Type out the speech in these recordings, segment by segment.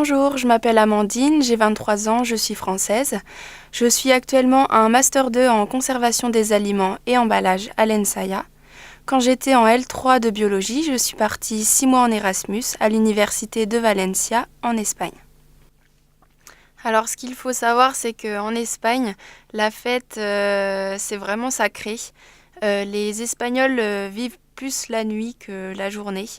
Bonjour, je m'appelle Amandine, j'ai 23 ans, je suis française. Je suis actuellement un Master 2 en conservation des aliments et emballage à l'ENSAIA. Quand j'étais en L3 de biologie, je suis partie 6 mois en Erasmus à l'université de Valencia en Espagne. Alors ce qu'il faut savoir, c'est qu'en Espagne, la fête, c'est vraiment sacré. Les Espagnols vivent plus la nuit que la journée.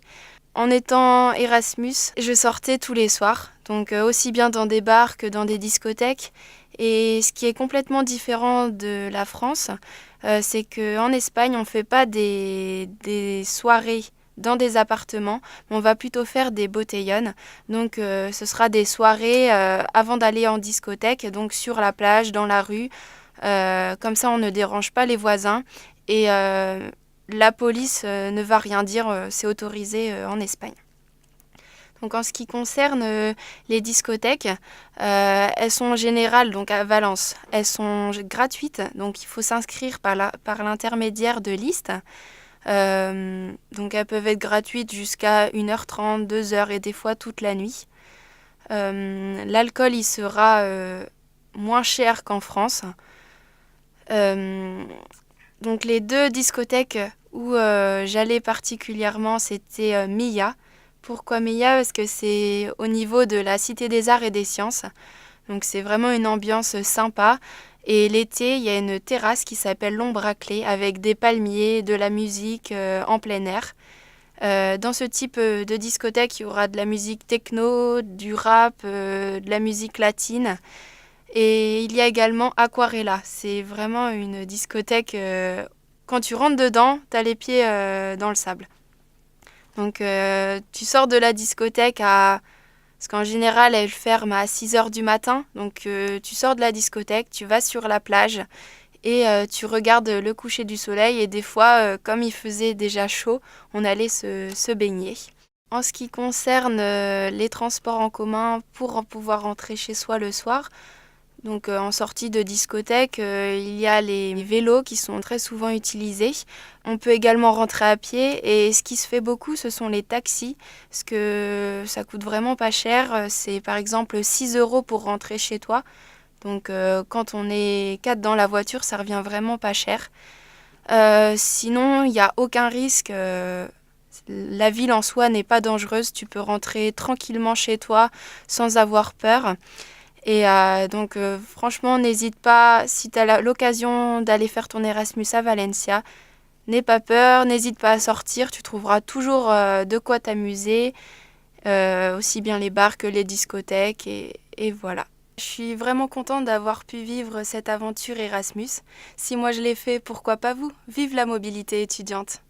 En étant Erasmus, je sortais tous les soirs, donc aussi bien dans des bars que dans des discothèques. Et ce qui est complètement différent de la France, c'est qu'en Espagne, on ne fait pas des soirées dans des appartements, mais on va plutôt faire des botellones. Donc ce sera des soirées avant d'aller en discothèque, donc sur la plage, dans la rue. Comme ça, on ne dérange pas les voisins. Et la police ne va rien dire, c'est autorisé en Espagne. Donc en ce qui concerne les discothèques, elles sont en général donc à Valence. Elles sont gratuites, donc il faut s'inscrire par l'intermédiaire de listes. Donc elles peuvent être gratuites jusqu'à 1h30, 2h et des fois toute la nuit. L'alcool, il sera moins cher qu'en France. Donc les deux discothèques où j'allais particulièrement, c'était Milla. Pourquoi Milla? Parce que c'est au niveau de la Cité des Arts et des Sciences. Donc c'est vraiment une ambiance sympa. Et l'été, il y a une terrasse qui s'appelle l'Ombre à Clé avec des palmiers, de la musique en plein air. Dans ce type de discothèque, il y aura de la musique techno, du rap, de la musique latine. Et il y a également Aquarella. C'est vraiment une discothèque. Quand tu rentres dedans, tu as les pieds dans le sable. Donc tu sors de la discothèque à... Parce qu'en général, elle ferme à 6h du matin. Donc tu sors de la discothèque, tu vas sur la plage et tu regardes le coucher du soleil. Et des fois, comme il faisait déjà chaud, on allait se baigner. En ce qui concerne les transports en commun pour pouvoir rentrer chez soi le soir, donc en sortie de discothèque, il y a les vélos qui sont très souvent utilisés. On peut également rentrer à pied et ce qui se fait beaucoup, ce sont les taxis, parce que ça coûte vraiment pas cher. C'est par exemple 6 € pour rentrer chez toi. Donc quand on est 4 dans la voiture, ça revient vraiment pas cher. Sinon, il n'y a aucun risque. La ville en soi n'est pas dangereuse. Tu peux rentrer tranquillement chez toi sans avoir peur. Et donc franchement, n'hésite pas, si tu as l'occasion d'aller faire ton Erasmus à Valencia, n'aie pas peur, n'hésite pas à sortir, tu trouveras toujours de quoi t'amuser, aussi bien les bars que les discothèques, et voilà. Je suis vraiment contente d'avoir pu vivre cette aventure Erasmus. Si moi je l'ai fait, pourquoi pas vous? Vive la mobilité étudiante!